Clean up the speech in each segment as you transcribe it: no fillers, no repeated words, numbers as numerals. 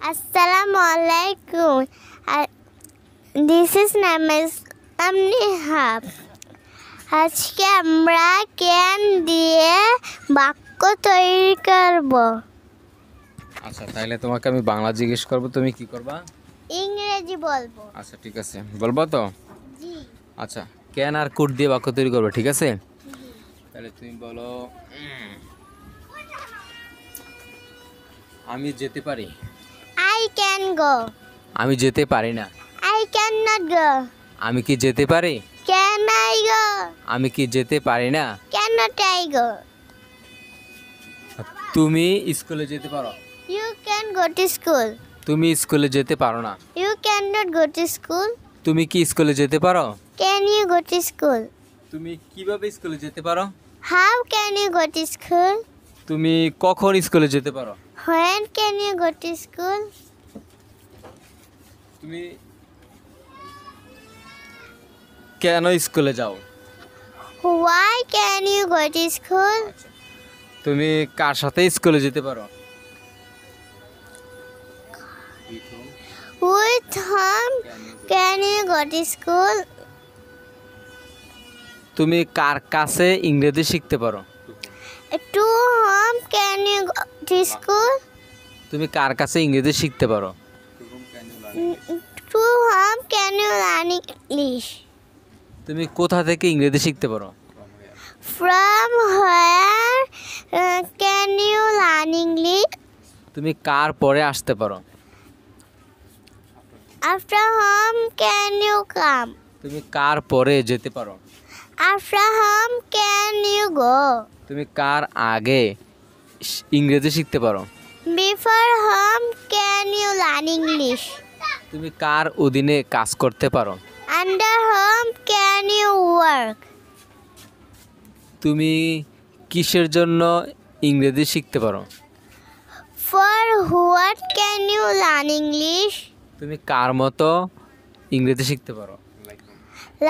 Assalamualaikum. This is Namas Amnihab. আজকে আমরা can দিয়ে বাক্য তৈরি করব। আচ্ছা, তাহলে তোমাকে আমি বাংলা জিজ্ঞেস করব, তুমি কি করবা? ইংরেজি বলবো। আচ্ছা, ঠিক আছে, বলবো তো? জি। আচ্ছা, ক্যান আর কুড দিয়ে বাক্য তৈরি করবে, ঠিক আছে? তাহলে তুমি বলো, আমি যেতে পারি। I can go. আমি যেতে পারি না। I cannot go. আমি কি যেতে পারি? Can I go? আমি কি যেতে পারি না? Cannot I go? তুমি স্কুলে যেতে পারো। You can go to school. তুমি স্কুলে যেতে পারো না। You cannot go to school. তুমি কি স্কুলে যেতে পারো? Can you go to school? তুমি কিভাবে স্কুলে যেতে পারো? How can you go to school? তুমি কখন স্কুলে যেতে পারো? When can you go to school? তুমি কেন স্কুলে যাও? Why can you go to school? তুমি কার সাথে স্কুলে যেতে পারো? With whom can you go to school? তুমি কার কাছে ইংরেজি শিখতে পারো? To whom can you go to school? তুমি কার কাছে ইংরেজি শিখতে পারো? To whom can you learn English? তুমি কোথা থেকে ইংরেজি শিখতে পারো? From where can you learn English? তুমি কার পরে আসতে পারো? After whom can you come? তুমি কার পরে যেতে পারো? After whom can you go? তুমি কার আগে ইংরেজি শিখতে পারো? Before whom can you learn English? তুমি কার অধীনে কাজ করতে পারো? Under whom can you work? তুমি কিসের জন্য ইংরেজি শিখতে পারো? For what can you learn English? তুমি কার মতো ইংরেজি শিখতে পারো?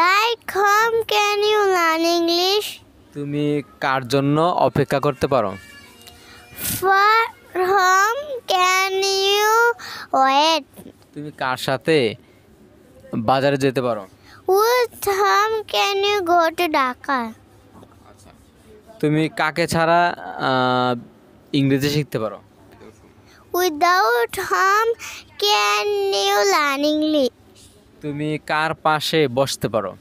Like whom can you learn English? তুমি কার জন্য অপেক্ষা করতে পারো? For whom can you wait? তুমি কার সাথে বাজারে যেতে পারো? With whom can you go to Dhaka? তুমি কাকে ছাড়া ইংরেজি শিখতে পারো? Without whom can you learn English? তুমি কার পাশে বসতে পারো?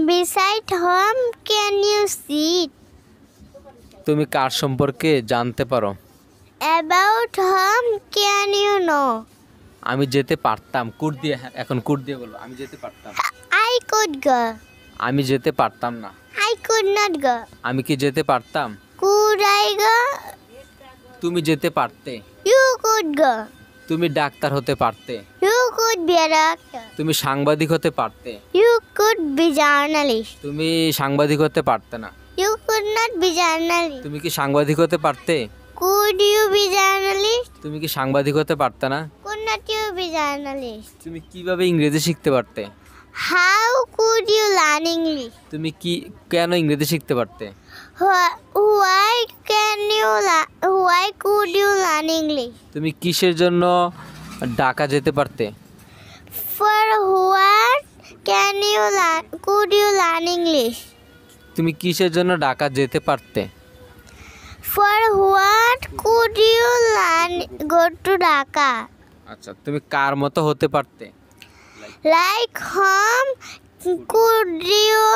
Beside whom can you sit? তুমি কার সম্পর্কে জানতে পারো? About whom can you know? আমি যেতে পারতাম, কুড দিয়ে, এখন কুড দিয়ে বলো, আমি যেতে পারতাম। I could go. আমি যেতে পারতাম না। I could not go. আমি কি যেতে পারতাম? Could I go? তুমি যেতে পারতে। You could go. তুমি ডাক্তার হতে পারতে। You could be a doctor. তুমি সাংবাদিক হতে পারতে। You could be journalist. তুমি সাংবাদিক হতে পারতে না। You could not be journalist. তুমি কি সাংবাদিক হতে পারতে? Could you be journalist? তুমি কি সাংবাদিক হতে পারতে না? Could not you be journalist? তুমি কিভাবে ইংরেজি শিখতে পারতে? How could you learn English? তুমি কি কেন ইংরেজি শিখতে পারতে? Why can you why could you learn English? তুমি কিসের জন্য ঢাকা যেতে পারতে? For what can you could you learn English? তুমি কিসের জন্য ঢাকা যেতে পারতে? For what could you learn go to Dhaka? আচ্ছা, তুমি কার মতো হতে পারতে? Like whom could you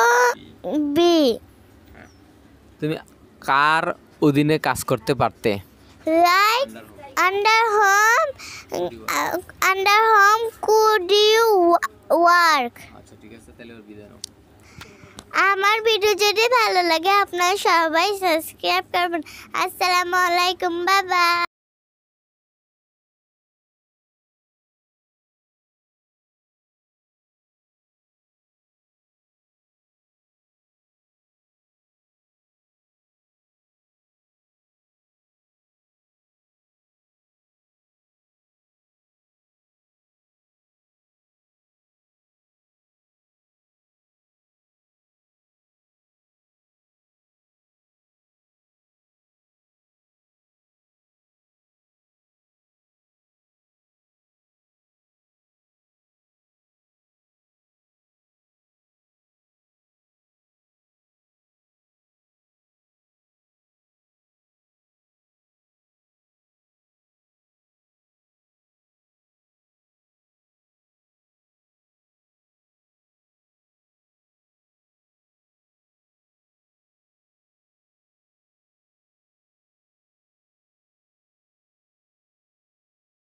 be? তুমি কার অধীনে কাজ করতে পারতে? Like under whom could you work? আচ্ছা, ঠিক আছে, তাহলে ওর বিদায় নাও। আমার ভিডিও যদি ভালো লাগে আপনারা সবাই সাবস্ক্রাইব করবেন। আসসালামু আলাইকুম, বাবা।